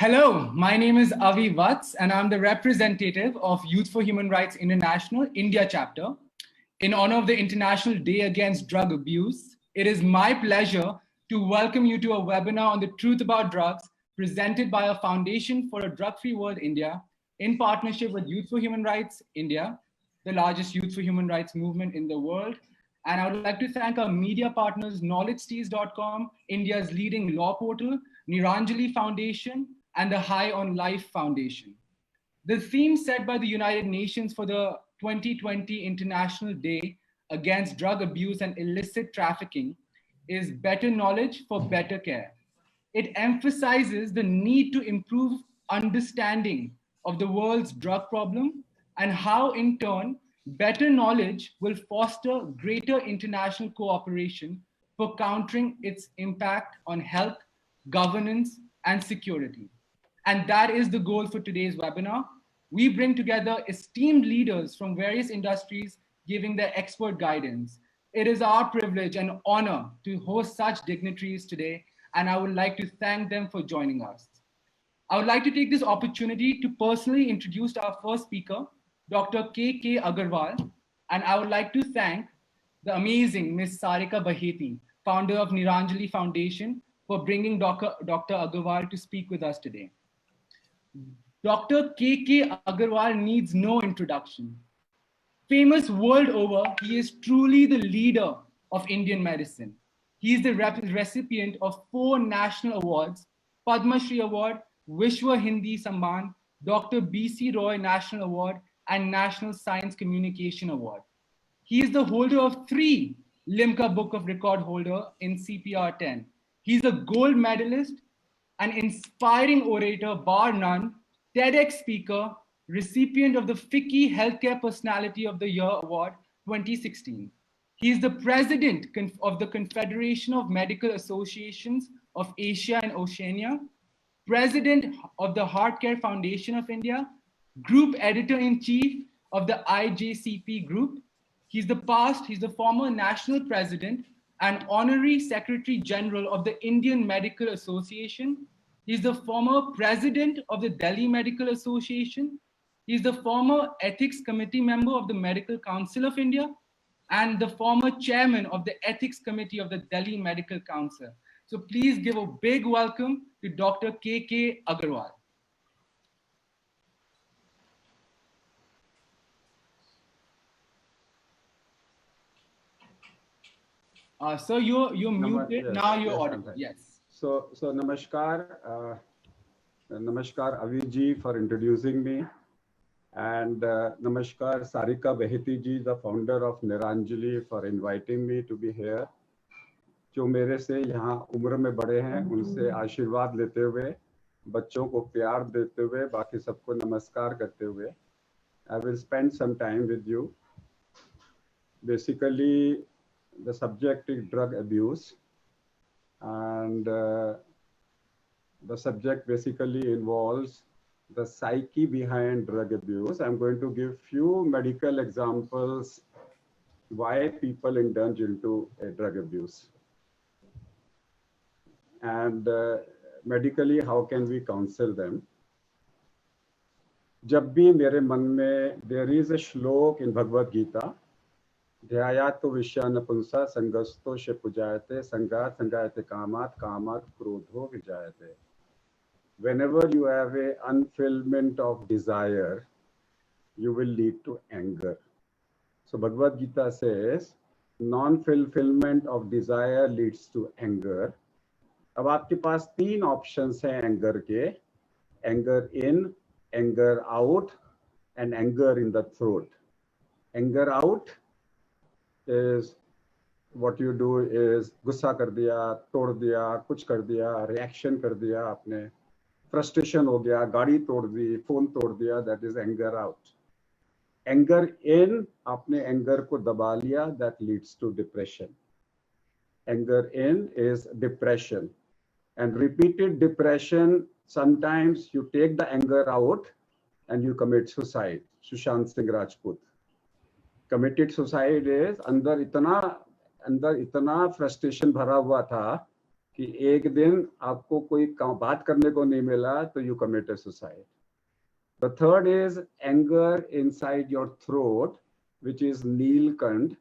Hello, my name is Avi Vats, and I'm the representative of Youth for Human Rights International India chapter. In honor of the International Day Against Drug Abuse, it is my pleasure to welcome you to a webinar on the truth about drugs presented by a Foundation for a Drug-Free World India in partnership with Youth for Human Rights India, the largest youth for human rights movement in the world. And I would like to thank our media partners, KnowledgeSteez.com, India's leading law portal, Niranjali Foundation, and the High on Life Foundation. The theme set by the United Nations for the 2020 International Day Against Drug Abuse and Illicit Trafficking is better knowledge for better care. It emphasizes the need to improve understanding of the world's drug problem and how, in turn, better knowledge will foster greater international cooperation for countering its impact on health, governance, and security. And that is the goal for today's webinar. We bring together esteemed leaders from various industries giving their expert guidance. It is our privilege and honor to host such dignitaries today, and I would like to thank them for joining us. I would like to take this opportunity to personally introduce our first speaker, Dr. K.K. Agarwal, and I would like to thank the amazing Ms. Sarika Baheti, founder of Niranjali Foundation, for bringing Dr. Agarwal to speak with us today. Dr. K.K. Agarwal needs no introduction. Famous world over, he is truly the leader of Indian medicine. He is the recipient of 4 national awards, Padma Shri Award, Vishwa Hindi Samman, Dr. B.C. Roy National Award, and National Science Communication Award. He is the holder of 3 Limca Book of Record holder in CPR 10. He's a gold medalist, an inspiring orator, bar none, TEDx speaker, recipient of the FICCI Healthcare Personality of the Year Award 2016. He is the president of the Confederation of Medical Associations of Asia and Oceania, president of the Heart Care Foundation of India, group editor-in-chief of the IJCP group. He's the former national president and honorary secretary general of the Indian Medical Association. He's the former president of the Delhi Medical Association. He's the former ethics committee member of the Medical Council of India and the former chairman of the ethics committee of the Delhi Medical Council. So please give a big welcome to Dr. K.K. Agarwal. So you're muted, yes, now you're audible, yes. So namaskar, namaskar Aviji for introducing me, and namaskar Sarika Baheti ji, the founder of Niranjali, for inviting me to be here. जो मेरे से यहाँ उम्र में बड़े हैं उनसे आशीर्वाद लेते हुए, बच्चों को प्यार देते हुए, बाकी सबको नमस्कार करते हुए, I will spend some time with you. Basically, the subject is drug abuse, and the subject basically involves the psyche behind drug abuse. I'm going to give few medical examples why people indulge into a drug abuse, and medically how can we counsel them. जब भी मेरे मन में there is a श्लोक in Bhagavad Gita, ध्यायातो विषयान पुंसा संगस्तो शिपुजायते संगात संगायते कामात कामात क्रोधो विजायते. Whenever you have a unfulfillment of desire, you will lead to anger. So Bhagavad Gita says non-fulfillment of desire leads to anger. अब आपके पास 3 ऑप्शंस हैं एंगर के, anger in, anger out and anger in the throat. Anger out is what you do is गुस्सा कर दिया, तोड़ दिया, कुछ कर दिया, रिएक्शन कर दिया आपने, फ्रस्ट्रेशन हो गया, गाड़ी तोड़ दी, फोन तोड़ दिया, that is anger out. Anger in, आपने एंगर को दबा लिया, that leads to depression. Anger in is depression, and repeated depression, sometimes you take the anger out and you commit suicide. Sushant Singh Rajput. Committed suicide is अंदर इतना frustration भरा हुआ था कि एक दिन आपको कोई बात करने को नहीं मिला तो you commit suicide. The third is anger inside your throat which is Neelkanth,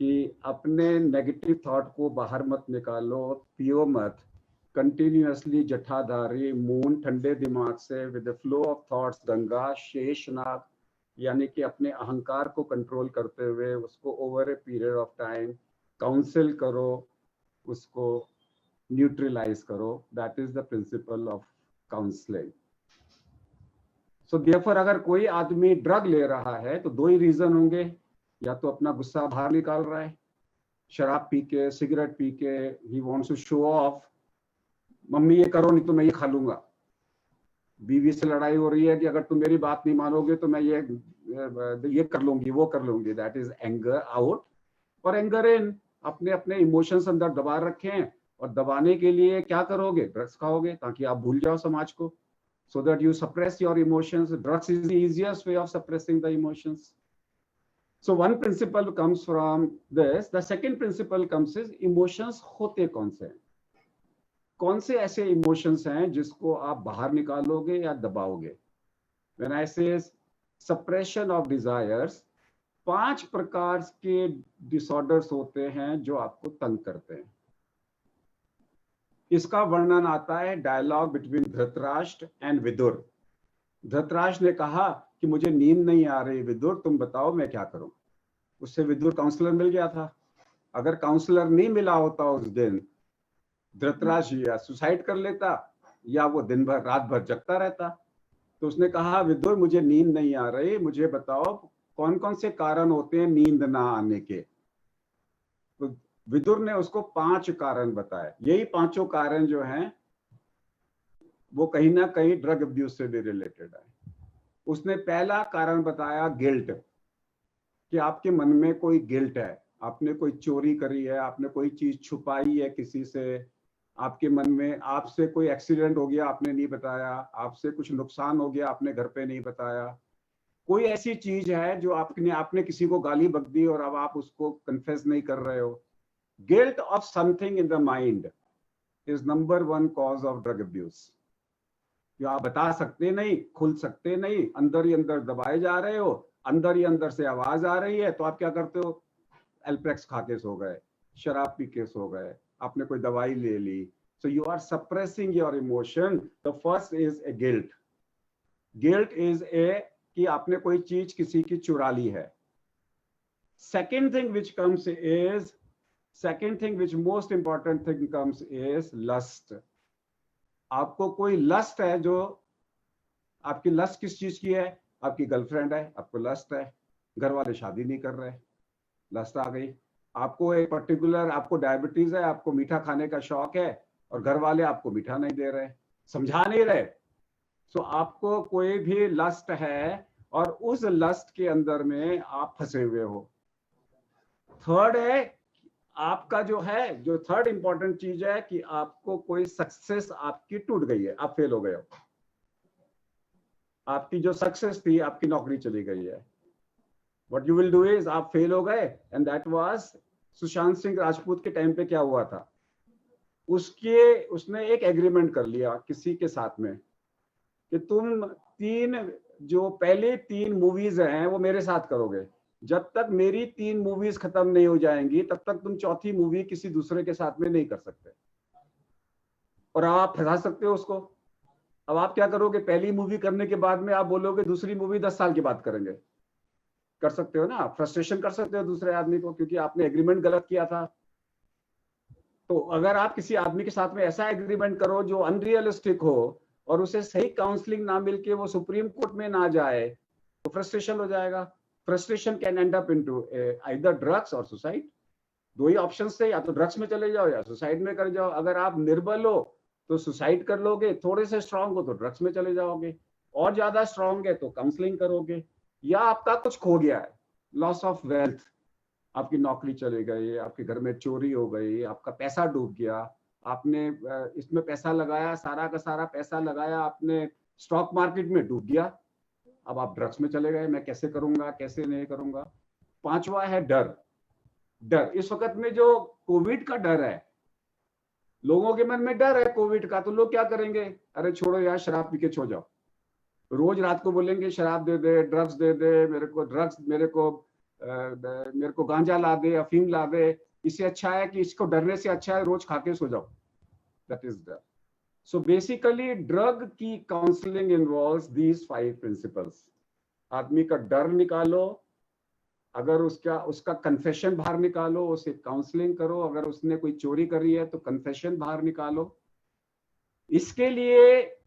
कि अपने नेगेटिव थॉट को बाहर मत निकालो, पियो मत, कंटिन्यूअसली जटाधारी मून ठंडे दिमाग से with the flow of thoughts Ganga Sheshnag, यानी कि अपने अहंकार को कंट्रोल करते हुए उसको over a period of time council करो, उसको न्यूट्रलाइज करो। That is the principle of counselling. So therefore अगर कोई आदमी ड्रग ले रहा है तो दो ही रीजन होंगे, या तो अपना गुस्सा बाहर निकाल रहा है, शराब पी के, सिगरेट पी के, he wants to show off, mummy ये करो नहीं तो मैं ये खा लूंगा। बीवी से लड़ाई हो रही है कि अगर तुम मेरी बात नहीं मानोगे तो मैं ये कर लूंगी, वो कर लूंगी। That is anger out. और एंगर इन, अपने अपने इमोशंस अंदर दबा रखे हैं, और दबाने के लिए क्या करोगे? ड्रग्स खाओगे ताकि आप भूल जाओ समाज को, so that you suppress your emotions. Drugs is the easiest way of suppressing the emotions. So one principle comes from this. The second principle comes is emotions होते कौन से हैं? कौन से ऐसे इमोशंस हैं जिसको आप बाहर निकालोगे या दबाओगे? When I say suppression of desires, 5 प्रकार के डिसऑर्डर्स होते हैं जो आपको तंग करते हैं। इसका वर्णन आता है dialogue between Dhritarashtra and Vidur. Dhritarashtra ने कहा कि मुझे नींद नहीं आ रही विदुर, तुम बताओ मैं क्या करूं। उससे विदुर काउंसलर मिल गया था। अगर काउंसलर नहीं मिला होता उस दिन, धृतराष्ट्र या सुसाइड कर लेता या वो दिन भर रात भर जगता रहता। तो उसने कहा विदुर मुझे नींद नहीं आ रही, मुझे बताओ कौन कौन से कारण होते हैं नींद ना आने के। तो विदुर ने उसको 5 कारण बताए। यही 5 कारण जो हैं वो कहीं ना कहीं ड्रग अब्यूज से भी रिलेटेड है। उसने पहला कारण बताया गिल्ट, कि आपके मन में कोई गिल्ट है, आपने कोई चोरी करी है, आपने कोई चीज छुपाई है किसी से, आपके मन में आपसे कोई एक्सीडेंट हो गया आपने नहीं बताया, आपसे कुछ नुकसान हो गया आपने घर पे नहीं बताया, कोई ऐसी चीज है जो आपने किसी को गाली बक दी और अब आप उसको कन्फेस नहीं कर रहे हो। Guilt of something in the mind is number 1 cause of drug abuse. जो आप बता सकते नहीं, खुल सकते नहीं, अंदर ही अंदर दबाए जा रहे हो, अंदर ही अंदर से आवाज आ रही है, तो आप क्या करते हो? एल्प्रेक्स खा के सो गए, शराब पी के सो गए, आपने कोई दवाई ले ली। So you are suppressing your emotion. The first is a guilt. Guilt is a कि आपने कोई चीज किसी की चुरा ली है। Second thing which comes is most important thing comes is lust. आपको कोई लस्ट है, जो आपकी लस्ट किस चीज की है? आपकी गर्लफ्रेंड है, आपको लस्ट है, घर वाले शादी नहीं कर रहे, लस्ट आ गई। आपको एक पर्टिकुलर, आपको डायबिटीज है, आपको मीठा खाने का शौक है और घर वाले आपको मीठा नहीं दे रहे, समझा नहीं रहे। सो आपको कोई भी लस्ट है और उस लस्ट के अंदर में आप फंसे हुए हो। थर्ड है आपका जो थर्ड इंपॉर्टेंट चीज है कि आपको कोई सक्सेस आपकी टूट गई है, आप फेल हो गए हो, आपकी जो सक्सेस थी, आपकी नौकरी चली गई है। What you will do is, आप फेल हो गए, and that was Sushant Singh Rajput के टाइम पे क्या हुआ था, उसने एक एग्रीमेंट कर लिया किसी के साथ में कि तुम जो पहले 3 मूवीज हैं वो मेरे साथ करोगे, जब तक मेरी 3 मूवीज खत्म नहीं हो जाएंगी तब तक तुम चौथी मूवी किसी दूसरे के साथ में नहीं कर सकते, और आप फंसा सकते हो उसको। अब आप क्या करोगे? पहली मूवी करने के बाद में आप बोलोगे दूसरी मूवी 10 साल के बाद करेंगे, कर सकते हो ना, फ्रस्ट्रेशन कर सकते हो दूसरे आदमी को, क्योंकि आपने एग्रीमेंट गलत किया था। तो अगर आप किसी आदमी के साथ में ऐसा एग्रीमेंट करो जो अनरियलिस्टिक हो और उसे सही काउंसलिंग ना मिलके वो सुप्रीम कोर्ट में ना जाए, तो फ्रस्ट्रेशन हो जाएगा। Frustration can and up into either drugs और सुसाइड। 2 ही ऑप्शन से, या तो ड्रग्स में चले जाओ या सुसाइड में कर जाओ। अगर आप निर्बल हो तो सुसाइड कर लोगे, थोड़े से स्ट्रांग हो तो ड्रग्स में चले जाओगे, और ज्यादा स्ट्रांग है तो काउंसलिंग करोगे। या आपका कुछ खो गया है, लॉस ऑफ वेल्थ, आपकी नौकरी चली गई, आपके घर में चोरी हो गई, आपका पैसा डूब गया, आपने इसमें पैसा लगाया, सारा का सारा पैसा लगाया आपने स्टॉक मार्केट में, डूब गया, अब आप ड्रग्स में चले गए, मैं कैसे करूंगा, कैसे नहीं करूंगा। 5वां है डर। इस वक्त में जो कोविड का डर है, लोगों के मन में डर है कोविड का, तो लोग क्या करेंगे, अरे छोड़ो यार शराब पी के सो जाओ। रोज रात को बोलेंगे शराब दे दे, ड्रग्स दे दे, मेरे को ड्रग्स, मेरे को गांजा ला दे, अफीम ला दे। इससे अच्छा है कि इसको डरने से अच्छा है रोज खा के सो जाओ। That is the so basically drug की काउंसलिंग इन्वॉल्व्स दीज 5 प्रिंसिपल्स। आदमी का डर निकालो, अगर उसका कन्फेशन बाहर निकालो, उसे काउंसलिंग करो, अगर उसने कोई चोरी करी है तो कन्फेशन बाहर निकालो। इसके लिए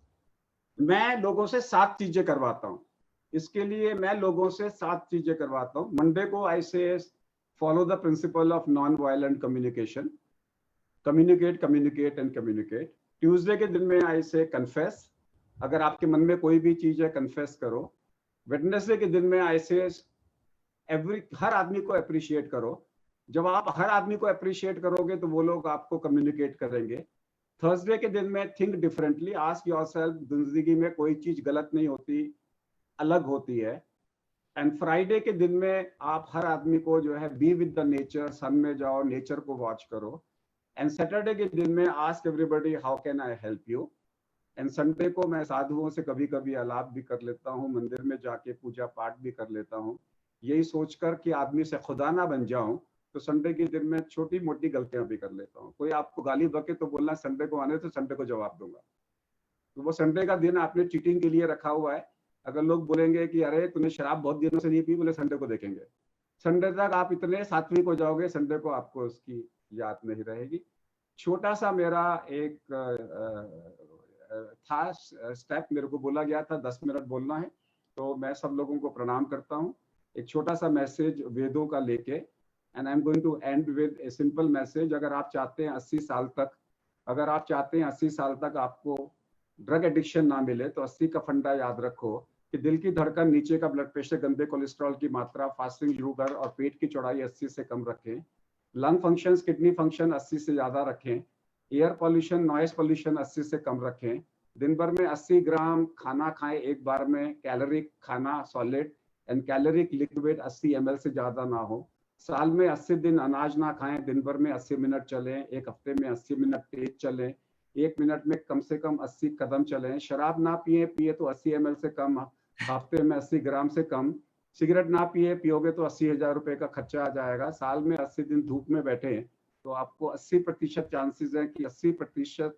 मैं लोगों से 7 चीजें करवाता हूँ। इसके लिए मैं लोगों से 7 चीजें करवाता हूँ। मंडे को आई से follow the principle of non violent communication, communicate communicate and communicate. Tuesday के दिन में आई से कन्फेस, अगर आपके मन में कोई भी चीज है कन्फेस करो। वेडनेसडे के दिन में आई से हर आदमी को अप्रिशिएट करो। जब आप हर आदमी को अप्रिशिएट करोगे तो वो लोग आपको कम्युनिकेट करेंगे। थर्सडे के दिन में थिंक डिफरेंटली, आस्क योरसेल्फ, जिंदगी में कोई चीज गलत नहीं होती, अलग होती है। एंड फ्राइडे के दिन में आप हर आदमी को जो है बी विद द नेचर, सन में जाओ, नेचर को वॉच करो। एंड सैटरडे के दिन में ask everybody how can I help you. And Sunday को मैं साधुओं से कभी कभी आलाप भी कर लेता हूँ, मंदिर में जाके पूजा पाठ भी कर लेता हूँ, यही सोचकर कि आदमी से खुदा ना बन जाऊं। तो संडे के दिन में छोटी मोटी गलतियां भी कर लेता हूँ। कोई आपको गाली बके तो बोलना संडे को आने, तो संडे को जवाब दूंगा। तो वो संडे का दिन आपने चीटिंग के लिए रखा हुआ है। अगर लोग बोलेंगे कि अरे तूने शराब बहुत दिनों से नहीं पी, बोले संडे को देखेंगे। संडे तक आप इतने सात्विक हो जाओगे, संडे को आपको उसकी याद नहीं रहेगी। छोटा सा मेरा एक था स्टेप, मेरे को बोला गया था 10 मिनट बोलना है, तो मैं सब लोगों को प्रणाम करता हूँ। एक छोटा सा मैसेज वेदों का लेके, and I am going to end with a simple message. अगर आप चाहते हैं 80 साल तक, अगर आप चाहते हैं 80 साल तक आपको ड्रग एडिक्शन ना मिले, तो 80 का फंडा याद रखो कि दिल की धड़कन, नीचे का ब्लड प्रेशर, गंदे कोलेस्ट्रॉल की मात्रा, फास्टिंग शुगर और पेट की चौड़ाई 80 से कम रखें। लंग फंक्शन, किडनी फंक्शन 80 से ज्यादा रखें। एयर पॉल्यूशन, नॉइस पॉल्यूशन 80 से कम रखें। दिन भर में 80 ग्राम खाना खाएं एक बार में, कैलोरिक खाना solid and caloric liquid 80 ml से ज्यादा ना हो। साल में 80 दिन अनाज ना खाएं। दिन भर में 80 मिनट चलें। एक हफ्ते में 80 मिनट तेज चलें। 1 मिनट में कम से कम 80 कदम चलें। शराब ना पिए तो 80 ml से कम, हफ्ते में 80 ग्राम से कम। सिगरेट ना पियोगे तो 80,000 रुपए का खर्चा आ जाएगा। साल में 80 दिन धूप में बैठे तो आपको 80% चांसेस हैं कि 80%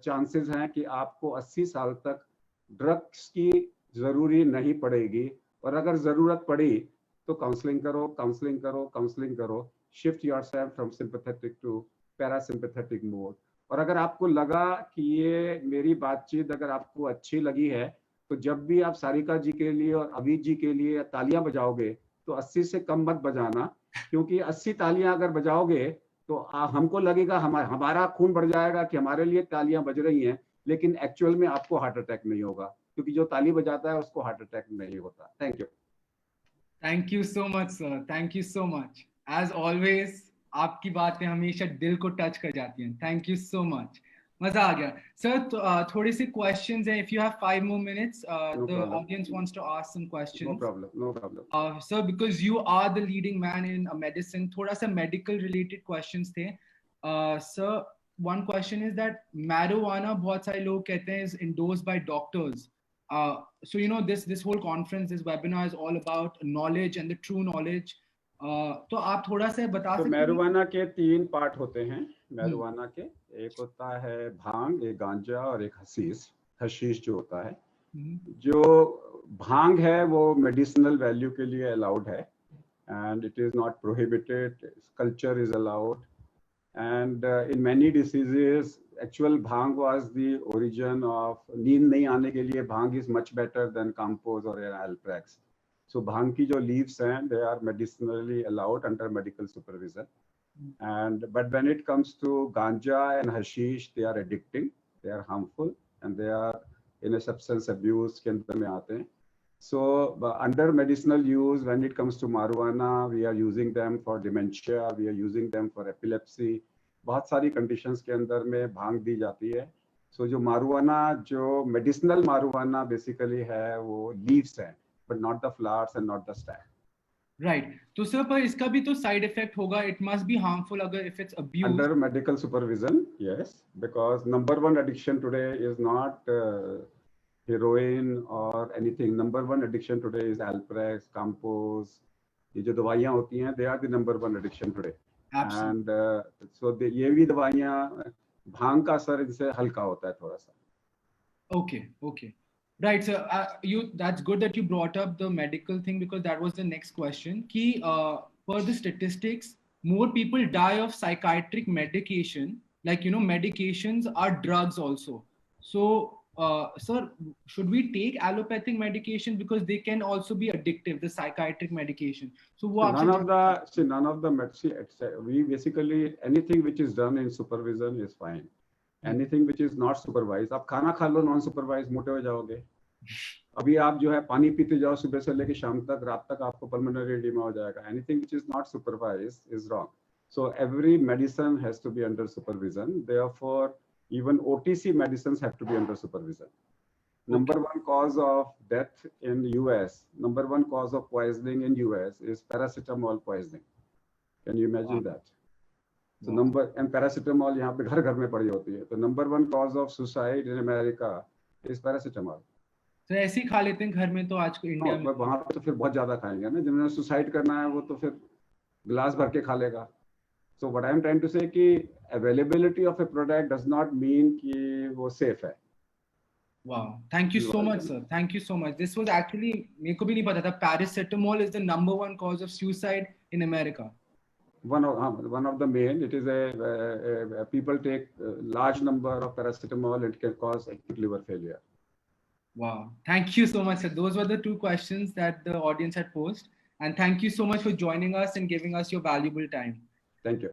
चांसेस हैं कि आपको 80 साल तक ड्रग्स की जरूरी नहीं पड़ेगी। और अगर जरूरत पड़ी तो काउंसलिंग करो, काउंसलिंग करो, काउंसलिंग करो। Shift yourself from sympathetic to parasympathetic mode. और अगर आपको लगा कि ये मेरी बातचीत अगर आपको अच्छी लगी है, तो जब भी आप सारिका जी के लिए और अभिजीत जी के लिए तालियां बजाओगे तो 80 से कम मत बजाना, क्योंकि 80 तालियां अगर बजाओगे तो हमको लगेगा, हमारा खून बढ़ जाएगा कि हमारे लिए तालियां बज रही हैं, लेकिन एक्चुअल में आपको हार्ट अटैक नहीं होगा, क्योंकि जो ताली बजाता है उसको हार्ट अटैक नहीं होता। Thank you. Thank you so much sir, thank you so much. As always आपकी बातें हमेशा दिल को टच कर जाती हैं। थैंक यू सो मच, मजा आ गया सर। थोड़े से क्वेश्चंस हैं, if you have 5 more minutes, the audience wants to ask some questions. No problem, no problem. Sir, because you are the leading man in medicine, थोड़ा सा medical related questions थे। Sir, one question is that marijuana बहुत सारे लोग कहते हैं is endorsed by doctors. So you know this whole conference, this webinar is all about knowledge and the true knowledge. तो आप थोड़ा सा बता सकते हैं? मैरिजुआना के 3 पार्ट होते हैं मैरिजुआना के। एक होता है भांग, एक गांजा और एक हशीश जो होता है। जो भांग है वो मेडिसिनल वैल्यू के लिए अलाउड है and it is not prohibited, culture is allowed and in many diseases actual bhang was the origin of, नींद नहीं आने के लिए bhang is much better than Calmpose और एल्प्रेक्स। So भांग की जो leaves हैं, they are medicinally allowed under medical supervision. And but when it comes to ganja and hashish, they are addicting, they are harmful, and they are in a substance abuse के अंदर में आते हैं. So under medicinal use, when it comes to marijuana, we are using them for dementia, we are using them for epilepsy. बहुत सारी conditions के अंदर में भांग दी जाती है. So जो marijuana, जो medicinal marijuana basically है, वो leaves हैं, but not the flowers and not the stem. Right. तो सर पर इसका भी तो साइड इफेक्ट होगा. It must be harmful अगर if it's abused. Under medical supervision, yes, because number one addiction today is not heroin or anything. Number one addiction today is Alprex, Campos. ये जो दवाइयाँ होती हैं, they are the number one addiction today. Absolutely. And so ये भी दवाइयाँ, भांग का असर इनसे हल्का होता है थोड़ा सा. Okay, okay. Right, so that's good that you brought up the medical thing, because that was the next question. Ki, per the statistics, more people die of psychiatric medication. Like, you know, medications are drugs also. So, sir, should we take allopathic medication because they can also be addictive, the psychiatric medication? So, none of the medicine. We basically, anything which is done in supervision is fine. Anything which is not supervised, आप खाना खा लो non supervise, मोटे हो जाओगे. अभी आप जो है पानी पीते जाओ सुबह से लेके शाम तक, रात तक आपको पल्मोनरी एडिमा हो जाएगा. Anything which is not supervised is wrong. So every medicine has to be under supervision. Therefore even OTC medicines have to be under supervision. Number one cause of death in US, number one cause of poisoning in US is paracetamol poisoning. Can you imagine that? So and paracetamol यहाँ पे घर घर में पड़ी होती है. तो number one cause of suicide in America is paracetamol. तो ऐसे ही खा लेते हैं घर में तो आज को इंडिया में. वहाँ पे तो फिर बहुत ज्यादा खाएंगे ना. जिन्होंने सुसाइड करना है वो तो फिर गिलास भर के खा लेगा. So what I am trying to say कि availability of a product does not mean कि वो safe है. Wow, thank you so much, sir. Thank you so much. This was actually मेरे को भी नहीं पता था. Paracetamol is the number one cause of suicide in America. One of the main. It is a people take a large number of paracetamol. It can cause acute liver failure. Wow, thank you so much, sir. Those were the two questions that the audience had posed, and thank you so much for joining us and giving us your valuable time. Thank you.